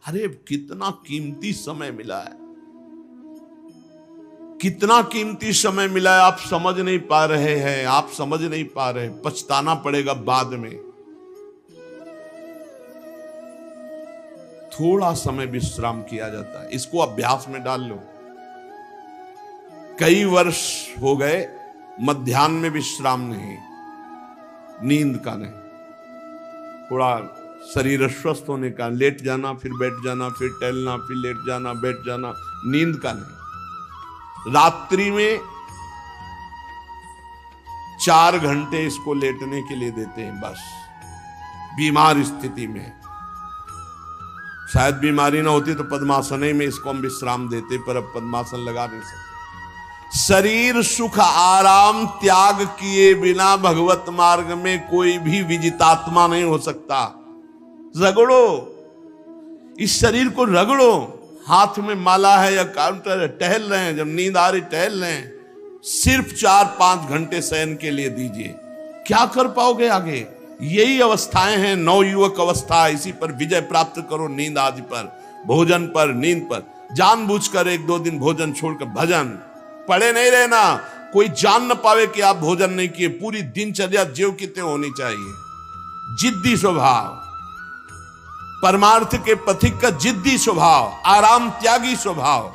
अरे कितना कीमती समय मिला है, कितना कीमती समय मिला है, आप समझ नहीं पा रहे हैं, आप समझ नहीं पा रहे, पछताना पड़ेगा बाद में। थोड़ा समय विश्राम किया जाता है, इसको अभ्यास में डाल लो। कई वर्ष हो गए मध्याह्न में विश्राम नहीं, नींद का नहीं, थोड़ा शरीर अस्वस्थ होने का, लेट जाना फिर बैठ जाना, फिर टहलना, फिर लेट जाना बैठ जाना, नींद का नहीं। रात्रि में 4 घंटे इसको लेटने के लिए देते हैं बस, बीमार स्थिति में। शायद बीमारी ना होती तो पद्मासन में इसको हम विश्राम देते, पर अब पद्मासन लगा नहीं सकते। शरीर सुख आराम त्याग किए बिना भगवत मार्ग में कोई भी विजितात्मा नहीं हो सकता। रगड़ो, इस शरीर को रगड़ो, हाथ में माला है या काउंटर है, टहल रहे हैं, जब नींद आ रही टहल रहे हैं, सिर्फ 4-5 घंटे शयन के लिए दीजिए। क्या कर पाओगे आगे? यही अवस्थाएं हैं, नवयुवक अवस्था। इसी पर विजय प्राप्त करो, नींद आदि पर, भोजन पर, नींद पर। जानबूझकर 1-2 दिन भोजन छोड़कर भजन पड़े नहीं रहना, कोई जान न पावे कि आप भोजन नहीं किए। पूरी दिनचर्या ज्यों की त्यों होनी चाहिए। जिद्दी स्वभाव, परमार्थ के पथिक का जिद्दी स्वभाव, आराम त्यागी स्वभाव।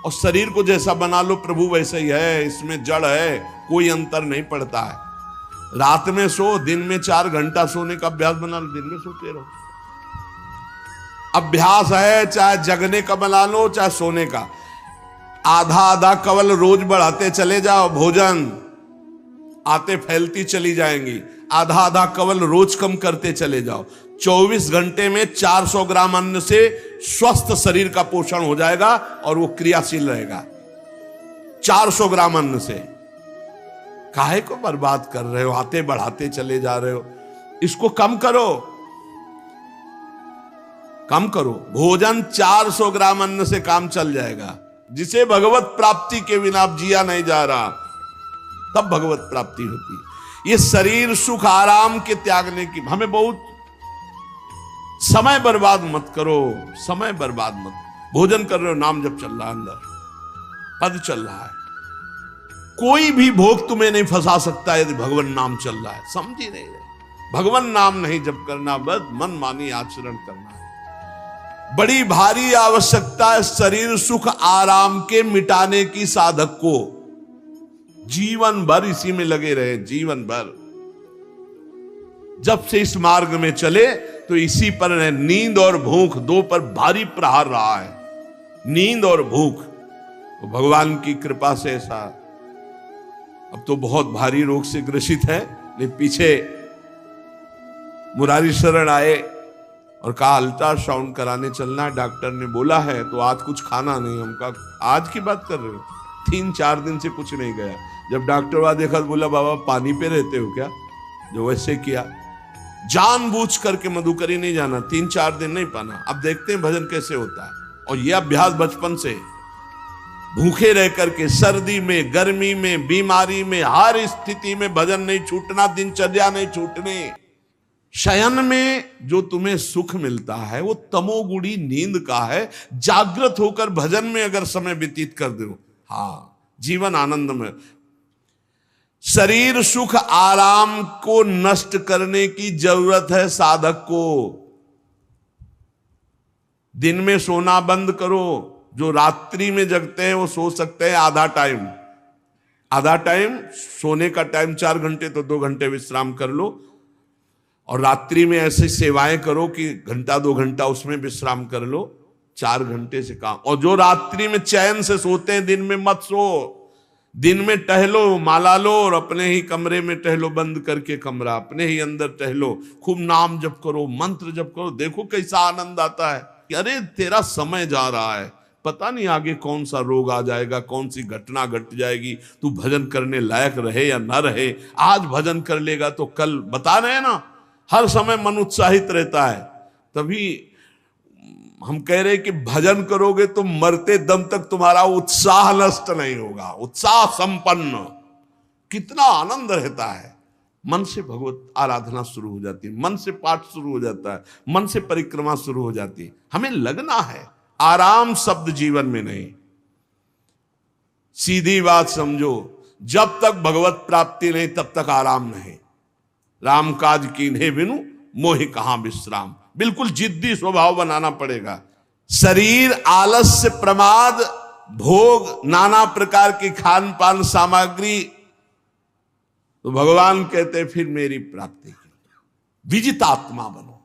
और शरीर को जैसा बना लो प्रभु वैसे ही है, इसमें जड़ है, कोई अंतर नहीं पड़ता है। रात में सो, दिन में 4 घंटा सोने का अभ्यास बना लो, दिन में सोते रहो। अभ्यास है, चाहे जगने का बना लो चाहे सोने का। आधा कवल रोज बढ़ाते चले जाओ, भोजन आते फैलती चली जाएंगी। आधा कवल रोज कम करते चले जाओ। 24 घंटे में 400 ग्राम अन्न से स्वस्थ शरीर का पोषण हो जाएगा और वो क्रियाशील रहेगा। 400 ग्राम अन्न से काहे को बर्बाद कर रहे हो? आते बढ़ाते चले जा रहे हो। इसको कम करो, कम करो। भोजन 400 ग्राम अन्न से काम चल जाएगा। जिसे भगवत प्राप्ति के बिना आप जिया नहीं जा रहा, तब भगवत प्राप्ति होती। ये शरीर सुख आराम के त्यागने की, हमें बहुत समय बर्बाद मत करो, समय बर्बाद मत। भोजन कर रहे हो, नाम जब चल रहा है, अंदर पद चल रहा है, कोई भी भोग तुम्हें नहीं फंसा सकता यदि भगवान नाम चल रहा है। समझी नहीं रहे? भगवान नाम नहीं जब करना, बस मन मानी आचरण करना है। बड़ी भारी आवश्यकता है शरीर सुख आराम के मिटाने की साधक को। जीवन भर इसी में लगे रहे, जीवन भर। जब से इस मार्ग में चले तो इसी पर है। नींद और भूख, 2 पर भारी प्रहार रहा है, नींद और भूख। तो भगवान की कृपा से ऐसा, अब तो बहुत भारी रोग से ग्रसित है, लेकिन पीछे मुरारी शरण आए और कहा अल्ट्रासाउंड कराने चलना है, डॉक्टर ने बोला है, तो आज कुछ खाना नहीं। हम कहा आज की बात कर रहे हो? 3-4 दिन से कुछ नहीं गया। जब डॉक्टर वहां देखा तो बोला बाबा पानी पे रहते हो क्या? जो वैसे किया, जानबूझ करके मधुकरी नहीं जाना, 3-4 दिन नहीं पाना। अब देखते हैं भजन कैसे होता है। और यह अभ्यास बचपन से, भूखे रह करके, सर्दी में, गर्मी में, बीमारी में, हर स्थिति में भजन नहीं छूटना, दिनचर्या नहीं छूटनी। शयन में जो तुम्हें सुख मिलता है वो तमोगुणी नींद का है। जागृत होकर भजन में अगर समय व्यतीत कर दो, हाँ, जीवन आनंद में। शरीर सुख आराम को नष्ट करने की जरूरत है साधक को। दिन में सोना बंद करो। जो रात्रि में जगते हैं वो सो सकते हैं आधा टाइम। सोने का टाइम 4 घंटे, तो 2 घंटे विश्राम कर लो। और रात्रि में ऐसी सेवाएं करो कि 1-2 घंटा उसमें विश्राम कर लो। 4 घंटे से काम। और जो रात्रि में चैन से सोते हैं, दिन में मत सो। दिन में टहलो, माला लो और अपने ही कमरे में टहलो, बंद करके कमरा, अपने ही अंदर टहलो, खूब नाम जप करो, मंत्र जप करो। देखो कैसा आनंद आता है कि अरे तेरा समय जा रहा है, पता नहीं आगे कौन सा रोग आ जाएगा, कौन सी घटना घट जाएगी, तू भजन करने लायक रहे या ना रहे। आज भजन कर लेगा तो कल, बता रहे हैं ना, हर समय मन उत्साहित रहता है। तभी हम कह रहे हैं कि भजन करोगे तो मरते दम तक तुम्हारा उत्साह नष्ट नहीं होगा, उत्साह संपन्न। कितना आनंद रहता है मन से भगवत आराधना शुरू हो जाती है, मन से पाठ शुरू हो जाता है, मन से परिक्रमा शुरू हो जाती है। हमें लगना है, आराम शब्द जीवन में नहीं। सीधी बात समझो, जब तक भगवत प्राप्ति नहीं तब तक आराम नहीं। राम काज कीन्हे बिनु मोहि कहां विश्राम, बिल्कुल जिद्दी स्वभाव बनाना पड़ेगा। शरीर आलस्य, प्रमाद, भोग, नाना प्रकार की खान पान सामग्री, तो भगवान कहते फिर मेरी प्राप्ति के लिए विजितात्मा बनो।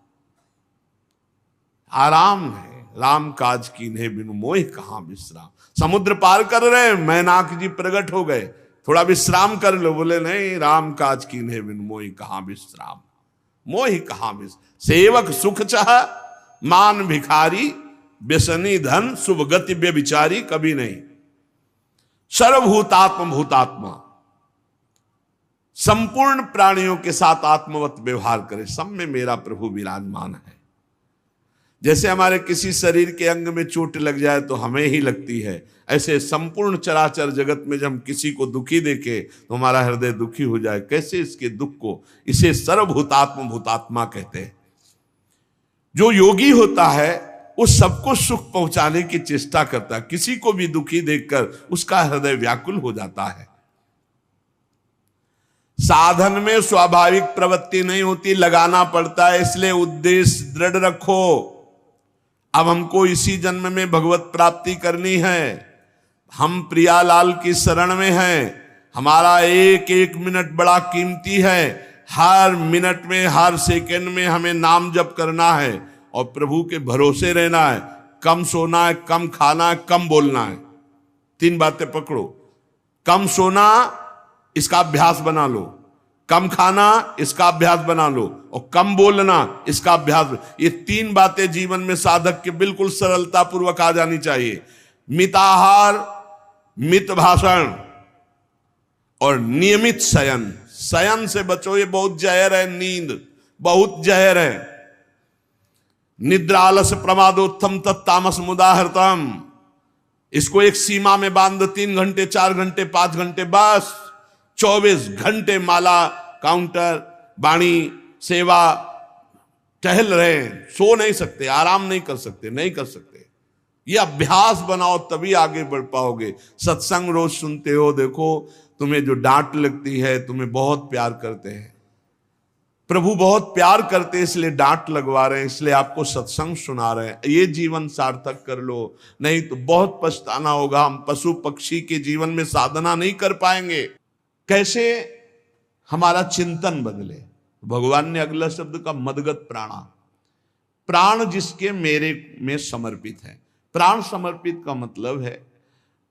आराम है, राम काज कीन्हे बिनु मोहि कहां विश्राम। समुद्र पार कर रहे, मैनाक जी प्रकट हो गए, थोड़ा विश्राम कर लो, बोले नहीं, राम काज कीन्हे बिनु मोहि कहां विश्राम। मोहि कहां विश्राम, सेवक सुख चाह मान भिखारी, व्यसनी धन शुभ गति व्यभिचारी, कभी नहीं। सर्वभूतात्म भूतात्मा, संपूर्ण प्राणियों के साथ आत्मवत व्यवहार करे, सब में मेरा प्रभु विराजमान है। जैसे हमारे किसी शरीर के अंग में चोट लग जाए तो हमें ही लगती है, ऐसे संपूर्ण चराचर जगत में जब हम किसी को दुखी देखे तो हमारा हृदय दुखी हो जाए। कैसे इसके दुख को, इसे सर्वभूतात्म भूतात्मा कहते हैं। जो योगी होता है वो सबको सुख पहुंचाने की चेष्टा करता है, किसी को भी दुखी देखकर उसका हृदय व्याकुल हो जाता है। साधन में स्वाभाविक प्रवृत्ति नहीं होती, लगाना पड़ता है, इसलिए उद्देश्य दृढ़ रखो। अब हमको इसी जन्म में भगवत प्राप्ति करनी है, हम प्रियालाल की शरण में हैं, हमारा एक एक मिनट बड़ा कीमती है, हर मिनट में हर सेकंड में हमें नाम जप करना है और प्रभु के भरोसे रहना है। कम सोना है, कम खाना है, कम बोलना है, तीन बातें पकड़ो। कम सोना, इसका अभ्यास बना लो, कम खाना, इसका अभ्यास बना लो, और कम बोलना, इसका अभ्यास। ये तीन बातें जीवन में साधक के बिल्कुल सरलता पूर्वक आ जानी चाहिए। मिताहार, मित भाषण और नियमित शयन। शयन से बचो, ये बहुत जहर है, नींद बहुत जहर है। निद्रा आलस प्रमादोत्थम तत्तामस मुदाहृतम, इसको एक सीमा में बांध दो, 3 घंटे 4 घंटे 5 घंटे, बस 24 घंटे माला, काउंटर, वाणी, सेवा, टहल रहे हैं, सो नहीं सकते, आराम नहीं कर सकते, नहीं कर सकते। ये अभ्यास बनाओ तभी आगे बढ़ पाओगे। सत्संग रोज सुनते हो, देखो तुम्हें जो डांट लगती है, तुम्हें बहुत प्यार करते हैं, प्रभु बहुत प्यार करते हैं, इसलिए डांट लगवा रहे हैं, इसलिए आपको सत्संग सुना रहे हैं। ये जीवन सार्थक कर लो, नहीं तो बहुत पछताना होगा। हम पशु पक्षी के जीवन में साधना नहीं कर पाएंगे। कैसे हमारा चिंतन बदले? भगवान ने अगला शब्द का मदगत प्राणा, प्राण जिसके मेरे में समर्पित है। प्राण समर्पित का मतलब है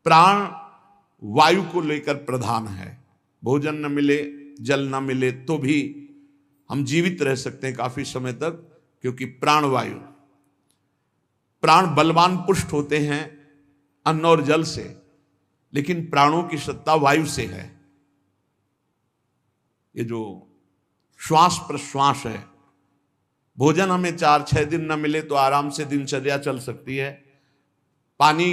प्राण वायु को लेकर प्रधान है। भोजन न मिले, जल न मिले तो भी हम जीवित रह सकते हैं काफी समय तक, क्योंकि प्राण वायु, प्राण बलवान पुष्ट होते हैं अन्न और जल से, लेकिन प्राणों की सत्ता वायु से है। ये जो श्वास प्रश्वास है, भोजन हमें 4-6 दिन न मिले तो आराम से दिनचर्या चल सकती है, पानी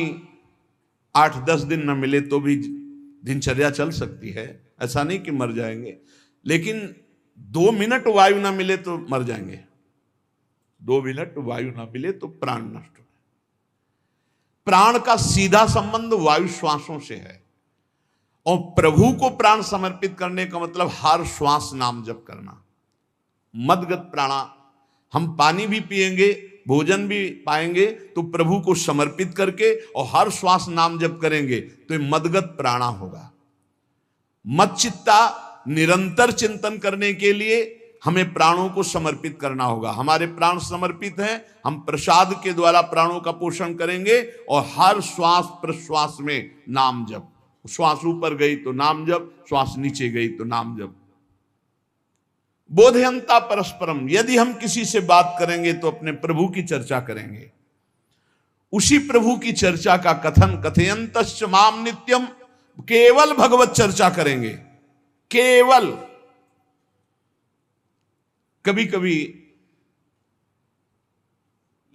8-10 दिन न मिले तो भी दिनचर्या चल सकती है, ऐसा नहीं कि मर जाएंगे। लेकिन 2 मिनट वायु ना मिले तो मर जाएंगे, 2 मिनट वायु ना मिले तो प्राण नष्ट हो। प्राण का सीधा संबंध वायु श्वासों से है, और प्रभु को प्राण समर्पित करने का मतलब हर श्वास नाम जप करना। मदगत प्राणा, हम पानी भी पिएंगे, भोजन भी पाएंगे तो प्रभु को समर्पित करके और हर श्वास नाम जप करेंगे तो ये मदगत प्राणा होगा। मदचित्ता, निरंतर चिंतन करने के लिए हमें प्राणों को समर्पित करना होगा। हमारे प्राण समर्पित हैं, हम प्रसाद के द्वारा प्राणों का पोषण करेंगे और हर श्वास प्रश्वास में नाम जप। श्वास ऊपर गई तो नाम जप, श्वास नीचे गई तो नाम जप। बोधयंता परस्परम, यदि हम किसी से बात करेंगे तो अपने प्रभु की चर्चा करेंगे, उसी प्रभु की चर्चा का कथन, कथयंतश्च माम नित्यम, केवल भगवत चर्चा करेंगे, केवल। कभी कभी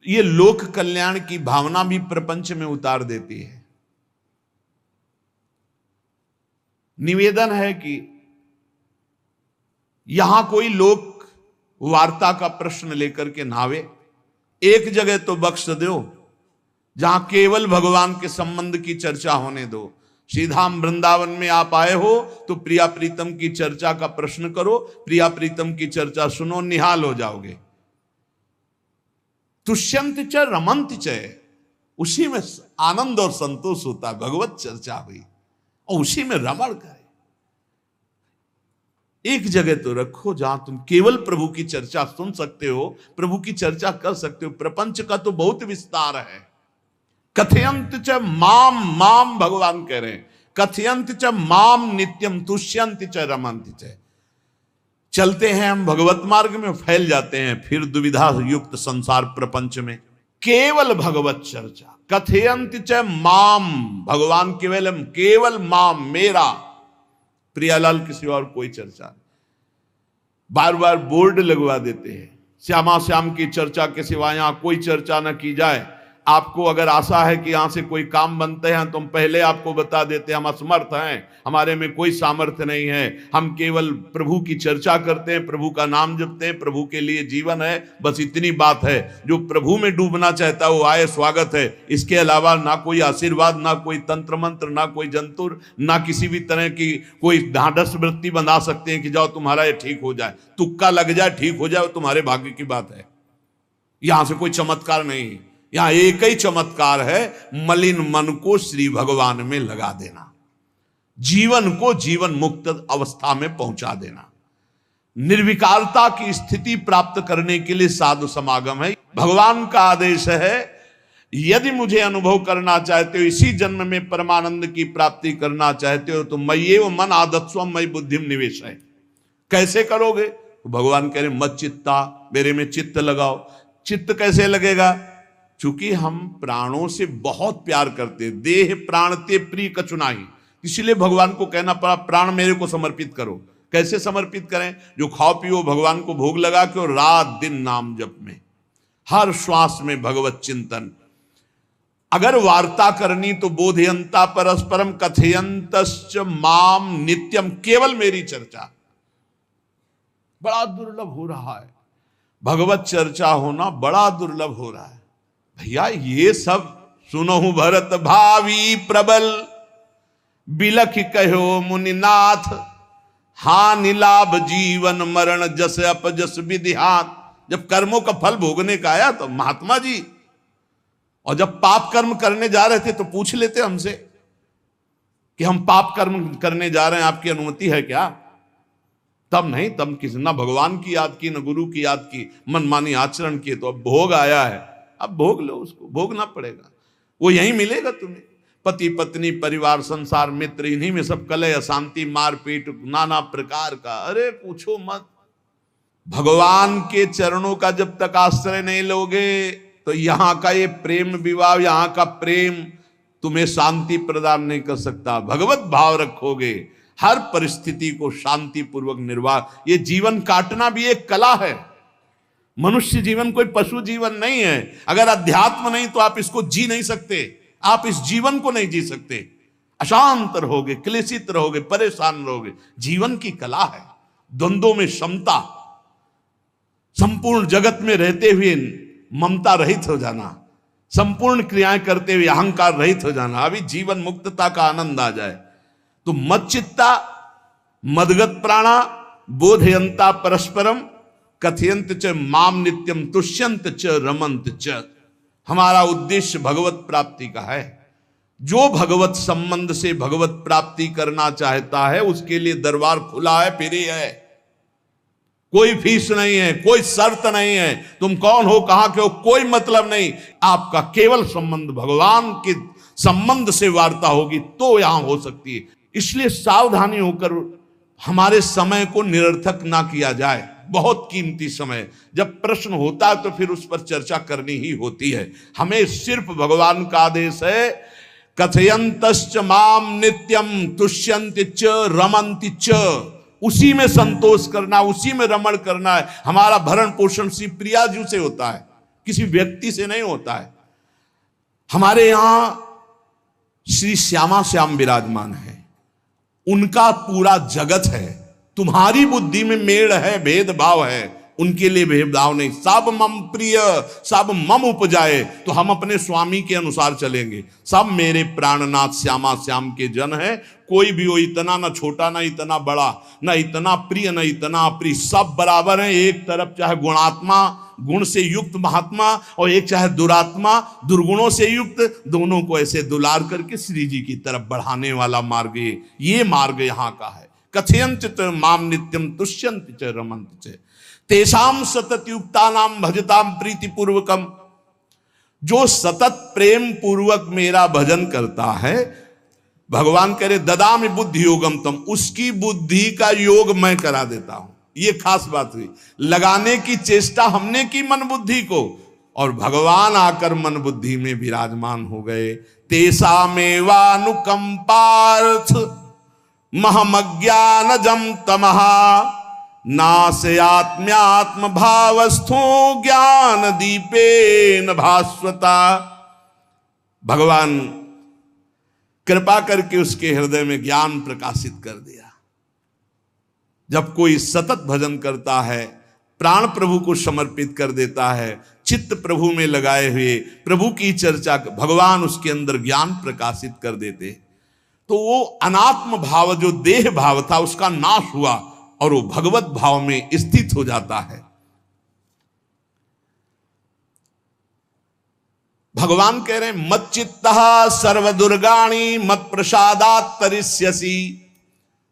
ये लोक कल्याण की भावना भी प्रपंच में उतार देती है। निवेदन है कि यहां कोई लोक वार्ता का प्रश्न लेकर के नावे, एक जगह तो बख्श दो जहां केवल भगवान के संबंध की चर्चा होने दो। श्रीधाम वृंदावन में आप आए हो तो प्रिया प्रीतम की चर्चा का प्रश्न करो, प्रिया प्रीतम की चर्चा सुनो, निहाल हो जाओगे। तुष्यंत च रमंत च, उसी में आनंद और संतोष होता है। भगवत चर्चा हुई और उसी में रमण करे। एक जगह तो रखो जहां तुम केवल प्रभु की चर्चा सुन सकते हो, प्रभु की चर्चा कर सकते हो। प्रपंच का तो बहुत विस्तार है। कथयंत च माम, माम भगवान कह रहे हैं, कथयंत च माम नित्यम तुष्यंत च रमंत च। चलते हैं हम भगवत मार्ग में, फैल जाते हैं फिर दुविधा युक्त संसार प्रपंच में। केवल भगवत चर्चा, कथयंत च माम, भगवान केवलम, केवल माम, मेरा, प्रियालाल की सिवा और कोई चर्चा नहीं। बार बार बोर्ड लगवा देते हैं, श्यामा श्याम की चर्चा के सिवा यहां कोई चर्चा न की जाए। आपको अगर आशा है कि यहां से कोई काम बनते हैं तो हम पहले आपको बता देते हैं हम असमर्थ हैं, हमारे में कोई सामर्थ्य नहीं है। हम केवल प्रभु की चर्चा करते हैं, प्रभु का नाम जपते हैं, प्रभु के लिए जीवन है, बस इतनी बात है। जो प्रभु में डूबना चाहता है वो आए, स्वागत है। इसके अलावा ना कोई आशीर्वाद, ना कोई तंत्र मंत्र, ना कोई जंतुर, ना किसी भी तरह की कोई ढांढस वृत्ति बना सकते हैं कि जाओ तुम्हारा ये ठीक हो जाए, तुक्का लग जाए, ठीक हो जाए, तुम्हारे भाग्य की बात है। यहां से कोई चमत्कार नहीं, यहां एक ही चमत्कार है, मलिन मन को श्री भगवान में लगा देना, जीवन को जीवन मुक्त अवस्था में पहुंचा देना। निर्विकारता की स्थिति प्राप्त करने के लिए साधु समागम है। भगवान का आदेश है, यदि मुझे अनुभव करना चाहते हो, इसी जन्म में परमानंद की प्राप्ति करना चाहते हो, तो मय्येव मन आदत्स्व मयि बुद्धिम निवेश है। कैसे करोगे? तो भगवान कह रहे मत चित्ता, मेरे में चित्त लगाओ। चित्त कैसे लगेगा? चूंकि हम प्राणों से बहुत प्यार करते, देह प्राण ते प्रिय कछु नाही, इसलिए भगवान को कहना पड़ा प्राण मेरे को समर्पित करो। कैसे समर्पित करें? जो खाओ पियो भगवान को भोग लगा के, और रात दिन नाम जप में, हर श्वास में भगवत चिंतन। अगर वार्ता करनी तो बोधयंता परस्परम कथयंतश्च माम नित्यम, केवल मेरी चर्चा। बड़ा दुर्लभ हो रहा है, भगवत चर्चा होना बड़ा दुर्लभ हो रहा है। भैया ये सब सुनहु भरत भावी प्रबल, बिलख कहो मुनिनाथ, हानि लाभ जीवन मरण जस अपजस विधिहात। जब कर्मों का फल भोगने का आया तो महात्मा जी, और जब पाप कर्म करने जा रहे थे तो पूछ लेते हमसे कि हम पाप कर्म करने जा रहे हैं, आपकी अनुमति है क्या? तब नहीं, तब किसी ना भगवान की याद की, न गुरु की याद की, मनमानी आचरण किए। तो अब भोग आया है, अब भोग लो, उसको भोगना पड़ेगा, वो यहीं मिलेगा तुम्हें। पति पत्नी परिवार संसार मित्र, इन्हीं में सब कलह अशांति मारपीट नाना प्रकार का। अरे पूछो मत। भगवान के चरणों का जब तक आश्रय नहीं लोगे तो यहां का ये प्रेम विवाह, यहां का प्रेम तुम्हें शांति प्रदान नहीं कर सकता। भगवत भाव रखोगे, हर परिस्थिति को शांति पूर्वक निर्वाह। ये जीवन काटना भी एक कला है। मनुष्य जीवन कोई पशु जीवन नहीं है। अगर अध्यात्म नहीं तो आप इसको जी नहीं सकते, आप इस जीवन को नहीं जी सकते। अशांत रहोगे, क्लेशित रहोगे, परेशान रहोगे। जीवन की कला है द्वंद्वों में समता, संपूर्ण जगत में रहते हुए ममता रहित हो जाना, संपूर्ण क्रियाएं करते हुए अहंकार रहित हो जाना। अभी जीवन मुक्तता का आनंद आ जाए तो मत चित्ता, मदगत प्राणा, बोधयंता परस्परम, कथयंत च माम नित्यम, तुष्यंत च रमंत च। हमारा उद्देश्य भगवत प्राप्ति का है। जो भगवत संबंध से भगवत प्राप्ति करना चाहता है उसके लिए दरबार खुला है, फ्री है, कोई फीस नहीं है, कोई शर्त नहीं है। तुम कौन हो, कहां के हो, कोई मतलब नहीं। आपका केवल संबंध भगवान के संबंध से वार्ता होगी तो यहां हो सकती है। इसलिए सावधानी होकर हमारे समय को निरर्थक ना किया जाए। बहुत कीमती समय, जब प्रश्न होता है तो फिर उस पर चर्चा करनी ही होती है। हमें सिर्फ भगवान का आदेश है, कथयंतश्च माम नित्यम तुष्यन्ति च रमन्ति च। उसी में संतोष करना, उसी में रमण करना है। हमारा भरण पोषण श्री प्रिया जी से होता है, किसी व्यक्ति से नहीं होता है। हमारे यहां श्री श्यामा श्याम विराजमान है, उनका पूरा जगत है। तुम्हारी बुद्धि में मेड़ है, भेदभाव है, उनके लिए भेदभाव नहीं। सब मम प्रिय, सब मम उपजाए, तो हम अपने स्वामी के अनुसार चलेंगे। सब मेरे प्राणनाथ श्यामा श्याम के जन है, कोई भी हो, इतना ना छोटा ना इतना बड़ा, ना इतना प्रिय ना इतना अप्रिय, सब बराबर है। एक तरफ चाहे गुणात्मा, गुण से युक्त महात्मा, और एक चाहे दुरात्मा, दुर्गुणों से युक्त, दोनों को ऐसे दुलार करके श्री जी की तरफ बढ़ाने वाला मार्ग ये मार्ग यहाँ का है। कथयंत माम नित्यम तुष्यंत च रमंत च तेषाम सतत युक्ता नाम भजताम प्रीति पूर्वकम। जो सतत प्रेम पूर्वक मेरा भजन करता है, भगवान कह रहे ददामि बुद्धि योगम तम, उसकी बुद्धि का योग मैं करा देता हूं। ये खास बात हुई, लगाने की चेष्टा हमने की मन बुद्धि को, और भगवान आकर मन बुद्धि में विराजमान हो गए। तेषामेवानुकंपार्थ महमज्ञानजं तमहा नाशयात्म्यात्म भावस्थो ज्ञान दीपेन भास्वता। भगवान कृपा करके उसके हृदय में ज्ञान प्रकाशित कर दिया। जब कोई सतत भजन करता है, प्राण प्रभु को समर्पित कर देता है, चित्त प्रभु में लगाए हुए प्रभु की चर्चा, भगवान उसके अंदर ज्ञान प्रकाशित कर देते, तो वो अनात्म भाव जो देह भाव था उसका नाश हुआ और वो भगवत भाव में स्थित हो जाता है। भगवान कह रहे हैं मत चित्तः सर्वदुर्गाणि मत प्रसादात् तरिष्यसि।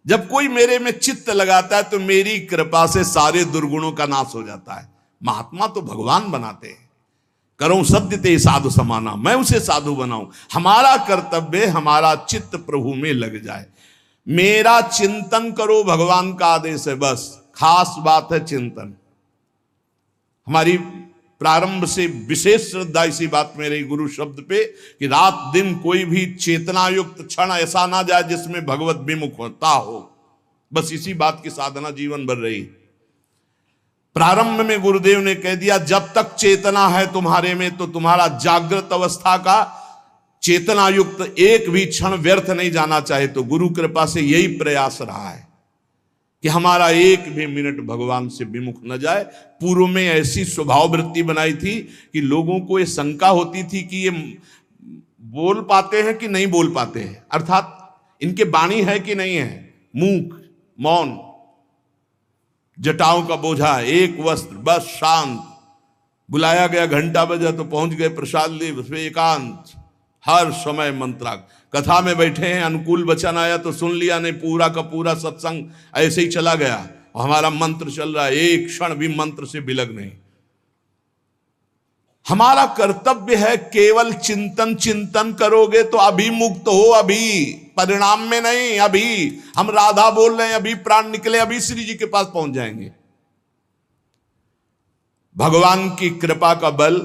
जब कोई मेरे में चित्त लगाता है तो मेरी कृपा से सारे दुर्गुणों का नाश हो जाता है। महात्मा तो भगवान बनाते हैं। करो सत्य ते साधु समाना, मैं उसे साधु बनाऊं। हमारा कर्तव्य, हमारा चित्त प्रभु में लग जाए। मेरा चिंतन करो, भगवान का आदेश है। बस खास बात है चिंतन। हमारी प्रारंभ से विशेष श्रद्धा इसी बात में रही गुरु शब्द पे, कि रात दिन कोई भी चेतना युक्त क्षण ऐसा ना जाए जिसमें भगवत विमुख होता हो। बस इसी बात की साधना जीवन भर रही। प्रारंभ में गुरुदेव ने कह दिया जब तक चेतना है तुम्हारे में, तो तुम्हारा जागृत अवस्था का चेतना युक्त एक भी क्षण व्यर्थ नहीं जाना चाहे। तो गुरु कृपा से यही प्रयास रहा है कि हमारा एक भी मिनट भगवान से विमुख न जाए। पूर्व में ऐसी स्वभाव वृत्ति बनाई थी कि लोगों को ये शंका होती थी कि ये बोल पाते हैं कि नहीं बोल पाते हैं, अर्थात इनके वाणी है कि नहीं है। मूक, मौन, जटाओं का बोझा, एक वस्त्र, बस शांत। बुलाया गया, घंटा बजा तो पहुंच गए, प्रसाद लिए, उसमें एकांत, हर समय मंत्राग। कथा में बैठे हैं, अनुकूल वचन आया तो सुन लिया, नहीं पूरा का पूरा सत्संग ऐसे ही चला गया और हमारा मंत्र चल रहा है, एक क्षण भी मंत्र से बिलग नहीं। हमारा कर्तव्य है केवल चिंतन। चिंतन करोगे तो अभी मुक्त हो, अभी, परिणाम में नहीं। अभी हम राधा बोल रहे हैं, अभी प्राण निकले, अभी श्री जी के पास पहुंच जाएंगे। भगवान की कृपा का बल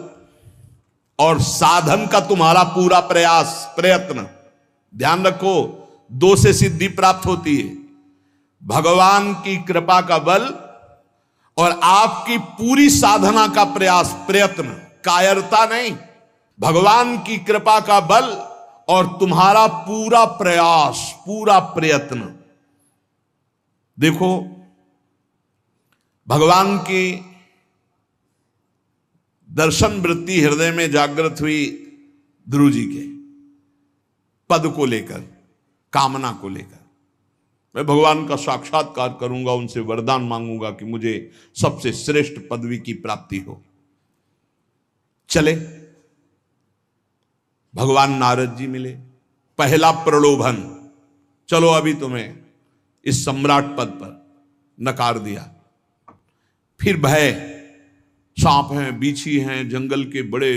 और साधन का तुम्हारा पूरा प्रयास, प्रयत्न, ध्यान रखो, दो से सिद्धि प्राप्त होती है। भगवान की कृपा का बल और आपकी पूरी साधना का प्रयास, प्रयत्न, कायरता नहीं। भगवान की कृपा का बल और तुम्हारा पूरा प्रयास, पूरा प्रयत्न। देखो, भगवान की दर्शन वृत्ति हृदय में जागृत हुई ध्रुव जी के पद को लेकर, कामना को लेकर। मैं भगवान का साक्षात्कार करूंगा, उनसे वरदान मांगूंगा कि मुझे सबसे श्रेष्ठ पदवी की प्राप्ति हो। चले, भगवान नारद जी मिले। पहला प्रलोभन, चलो अभी तुम्हें इस सम्राट पद पर नकार दिया। फिर भय, सांप हैं, बीछी हैं, जंगल के बड़े,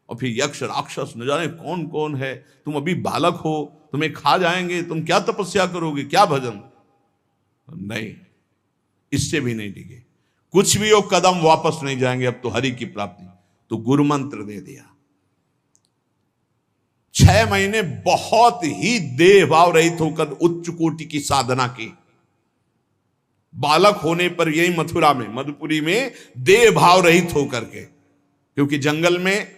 और फिर यक्ष राक्षस, न जाने कौन कौन है। तुम अभी बालक हो, तुम्हें खा जाएंगे, तुम क्या तपस्या करोगे, क्या भजन। नहीं, इससे भी नहीं टिके। कुछ भी हो, कदम वापस नहीं जाएंगे, अब तो हरि की प्राप्ति। तो गुरु मंत्र दे दिया। 6 महीने बहुत ही देह भाव रहित होकर उच्च कोटि की साधना की। बालक होने पर यही मथुरा में, मधुपुरी में देह भाव रहित होकर के, क्योंकि जंगल में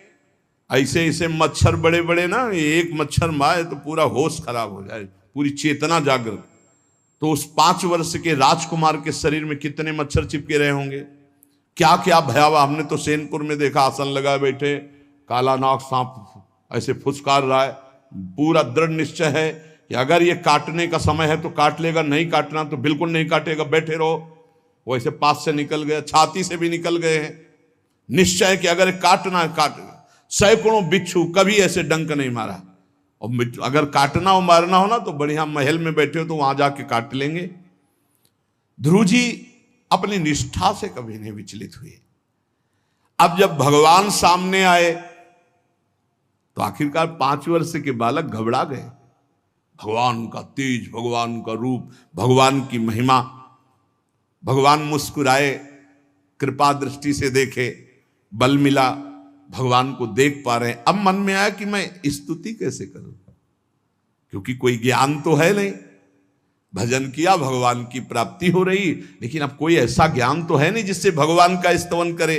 ऐसे ऐसे मच्छर बड़े बड़े ना, एक मच्छर मारे तो पूरा होश खराब हो जाए, पूरी चेतना जागृत। तो उस 5 वर्ष के राजकुमार के शरीर में कितने मच्छर चिपके रहे होंगे, क्या क्या भयावह। हमने तो सैनपुर में देखा, आसन लगाए बैठे, काला नाग सांप ऐसे फुसकार रहा है। पूरा दृढ़ निश्चय है कि अगर ये काटने का समय है तो काट लेगा, नहीं काटना तो बिल्कुल नहीं काटेगा, बैठे रहो। वो ऐसे पास से निकल गए, छाती से भी निकल गए हैं। निश्चय कि अगर काटना है काट। सैकड़ों बिच्छू, कभी ऐसे डंक नहीं मारा। और अगर काटना हो मारना हो ना तो बढ़िया महल में बैठे हो तो वहां जाके काट लेंगे। ध्रुव जी अपनी निष्ठा से कभी नहीं विचलित हुए। अब जब भगवान सामने आए तो आखिरकार 5 वर्ष के बालक घबरा गए। भगवान का तेज, भगवान का रूप, भगवान की महिमा। भगवान मुस्कुराए, कृपा दृष्टि से देखे, बल मिला, भगवान को देख पा रहे हैं। अब मन में आया कि मैं स्तुति कैसे करूं, क्योंकि कोई ज्ञान तो है नहीं। भजन किया, भगवान की प्राप्ति हो रही, लेकिन अब कोई ऐसा ज्ञान तो है नहीं जिससे भगवान का स्तवन करे।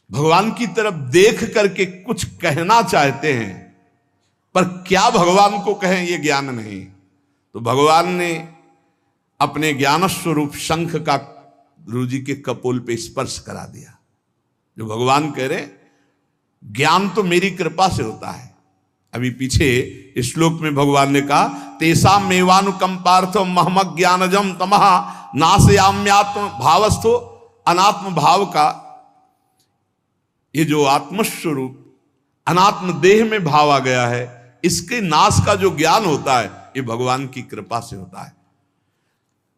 भगवान की तरफ देख करके कुछ कहना चाहते हैं, पर क्या भगवान को कहें ये ज्ञान नहीं। तो भगवान ने अपने ज्ञान स्वरूप शंख का ध्रुव जी के कपोल पे स्पर्श करा दिया। जो भगवान कह रहे, ज्ञान तो मेरी कृपा से होता है। अभी पीछे श्लोक में भगवान ने कहा, तेसा मेवानुकंपार्थो महमक ज्ञानजम तमः नाशयाम्यात्म भावस्थो। अनात्म भाव का ये जो आत्मस्वरूप अनात्म देह में भाव आ गया है, इसके नाश का जो ज्ञान होता है ये भगवान की कृपा से होता है।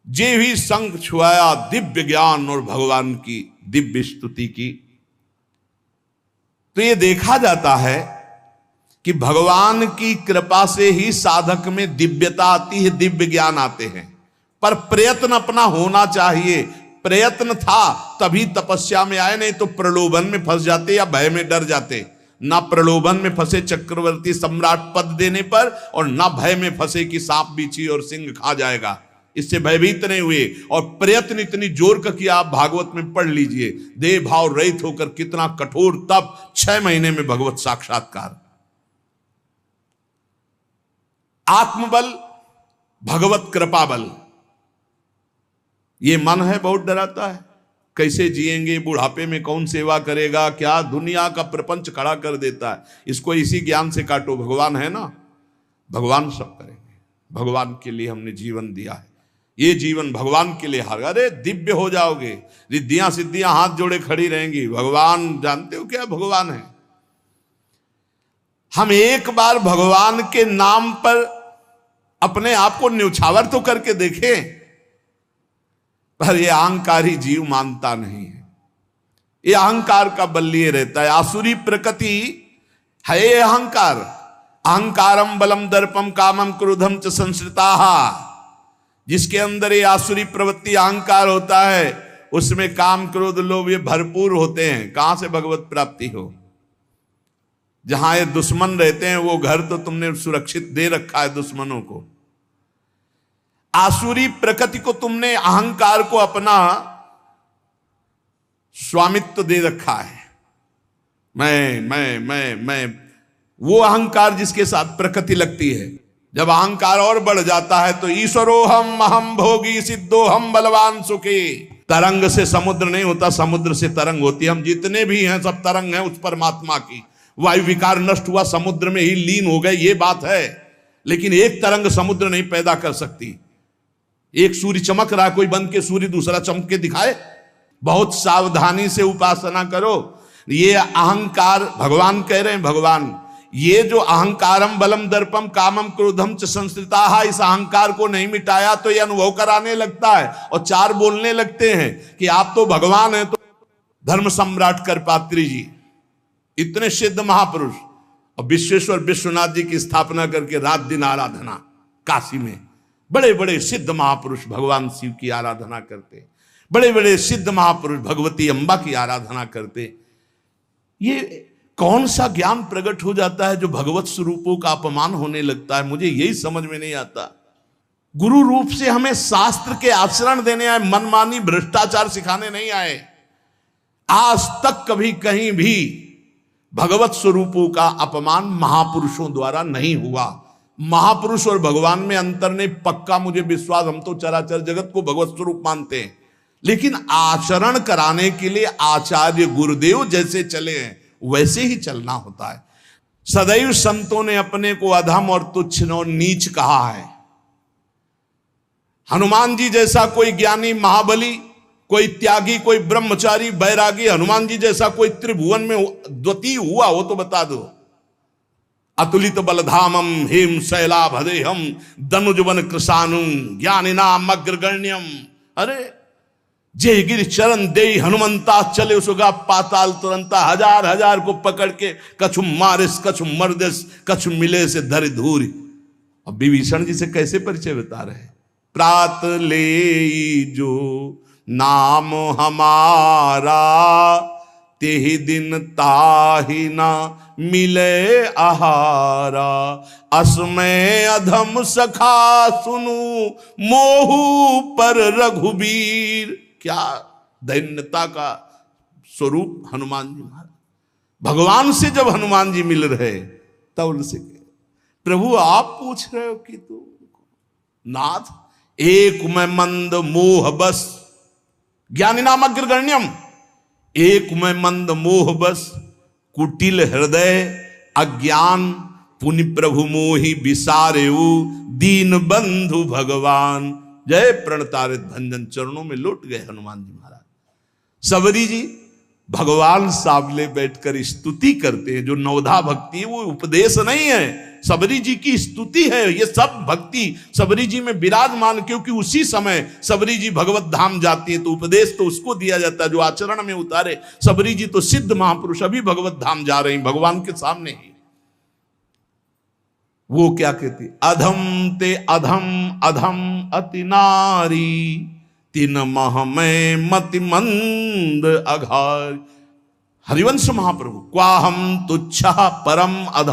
जे भी संग छुआया दिव्य ज्ञान और भगवान की दिव्य स्तुति की। तो ये देखा जाता है कि भगवान की कृपा से ही साधक में दिव्यता आती है, दिव्य ज्ञान आते हैं। पर प्रयत्न अपना होना चाहिए। प्रयत्न था तभी तपस्या में आए, नहीं तो प्रलोभन में फंस जाते या भय में डर जाते। ना प्रलोभन में फंसे चक्रवर्ती सम्राट पद देने पर, और ना भय में फंसे कि सांप बिच्छी और सिंह खा जाएगा, इससे भयभीत नहीं हुए। और प्रयत्न इतनी जोर का किया, आप भागवत में पढ़ लीजिए, देह भाव रहित होकर कितना कठोर तप, 6 महीने में भगवत साक्षात्कार। आत्मबल, भगवत कृपा बल। ये मन है बहुत डराता है, कैसे जिएंगे, बुढ़ापे में कौन सेवा करेगा, क्या दुनिया का प्रपंच खड़ा कर देता है। इसको इसी ज्ञान से काटो, भगवान है ना, भगवान सब करेंगे। भगवान के लिए हमने जीवन दिया है, ये जीवन भगवान के लिए हार। अरे दिव्य हो जाओगे, रिद्धियां सिद्धियां हाथ जोड़े खड़ी रहेंगी। भगवान जानते हो क्या भगवान है। हम एक बार भगवान के नाम पर अपने आप को न्यौछावर तो करके देखें, पर यह अहंकारी जीव मानता नहीं है। यह अहंकार का बल लिए रहता है। आसुरी प्रकृति है ये अहंकार। अहंकारम बलम दर्पम कामम क्रोधम च संश्रिताः। जिसके अंदर ये आसुरी प्रवृत्ति अहंकार होता है, उसमें काम क्रोध लोभ ये भरपूर होते हैं। कहां से भगवत प्राप्ति हो। जहां ये दुश्मन रहते हैं वो घर तो तुमने सुरक्षित दे रखा है दुश्मनों को। आसुरी प्रकृति को तुमने, अहंकार को अपना स्वामित्व दे रखा है। मैं वो अहंकार जिसके साथ प्रकृति लगती है। जब अहंकार और बढ़ जाता है तो ईश्वरोहम अहम भोगी सिद्धोहम बलवान सुखी। तरंग से समुद्र नहीं होता, समुद्र से तरंग होती है। हम जितने भी हैं सब तरंग हैं उस परमात्मा की। वायु विकार नष्ट हुआ, समुद्र में ही लीन हो गए, ये बात है। लेकिन एक तरंग समुद्र नहीं पैदा कर सकती। एक सूर्य चमक रहा है, कोई बंद के सूर्य दूसरा चमक के दिखाए। बहुत सावधानी से उपासना करो। ये अहंकार, भगवान कह रहे हैं, भगवान ये जो अहंकारम बलम दर्पम कामम क्रोधम च संश्रिताः, इस अहंकार को नहीं मिटाया तो ये अनुभव कराने लगता है और 4 बोलने लगते हैं कि आप तो भगवान हैं। तो धर्म सम्राट करपात्री जी इतने सिद्ध महापुरुष, और विश्वेश्वर विश्वनाथ जी की स्थापना करके रात दिन आराधना, काशी में बड़े बड़े सिद्ध महापुरुष भगवान शिव की आराधना करते, बड़े बड़े सिद्ध महापुरुष भगवती अम्बा की आराधना करते। ये कौन सा ज्ञान प्रकट हो जाता है जो भगवत स्वरूपों का अपमान होने लगता है। मुझे यही समझ में नहीं आता। गुरु रूप से हमें शास्त्र के आचरण देने आए, मनमानी भ्रष्टाचार सिखाने नहीं आए। आज तक कभी कहीं भी भगवत स्वरूपों का अपमान महापुरुषों द्वारा नहीं हुआ। महापुरुष और भगवान में अंतर नहीं, पक्का मुझे विश्वास, हम तो चराचर जगत को भगवत स्वरूप मानते हैं, लेकिन आचरण कराने के लिए आचार्य गुरुदेव जैसे चले हैं वैसे ही चलना होता है। सदैव संतों ने अपने को अधम और तुच्छ और नीच कहा है। हनुमान जी जैसा कोई ज्ञानी, महाबली, कोई त्यागी, कोई ब्रह्मचारी, बैरागी, हनुमान जी जैसा कोई त्रिभुवन में द्वितीय हुआ हो तो बता दो। अतुलित बलधामम हेम शैलाभदेहम दनुजवन कृशानुम ज्ञानिनाम अग्रगण्यम। अरे जय गिर चरण दे हनुमंता चले सुगा पाताल तुरंता, हजार हजार को पकड़ के कछु मारिस कछु मर्दिस कछु मिले से धर धूरी। अब विभीषण जी से कैसे परिचय बता रहे? प्रात ले जो नाम हमारा, तेहि दिन ताहि ना मिले आहारा। असमय अधम सखा सुनु मोहु पर रघुबीर। क्या दैन्यता का स्वरूप हनुमान जी महाराज। भगवान से जब हनुमान जी मिल रहे तब उनसे प्रभु आप पूछ रहे हो कि तू नाथ एक मैं मंद मोह बस, ज्ञानी नाम अग्रगण्यम, एक मैं मंद मोह बस, कुटिल हृदय अज्ञान, पुनि प्रभु मोहि विसारेऊ, दीन बंधु भगवान। जय प्रणतारित भंजन, चरणों में लौट गए हनुमान जी महाराज। सबरी जी भगवान सामने बैठकर स्तुति करते हैं। जो नवधा भक्ति है वो उपदेश नहीं है, सबरी जी की स्तुति है। ये सब भक्ति सबरी जी में विराजमान, क्योंकि उसी समय सबरी जी भगवत धाम जाती है तो उपदेश तो उसको दिया जाता है जो आचरण में उतारे। सबरी जी तो सिद्ध महापुरुष अभी भगवत धाम जा रही भगवान के सामने ही। वो क्या कहती? अधम ते अधम अधम अति नारी, तिन मह में मति मंद अघार। हरिवंश महाप्रभु, क्वा हम तुच्छ परम अधम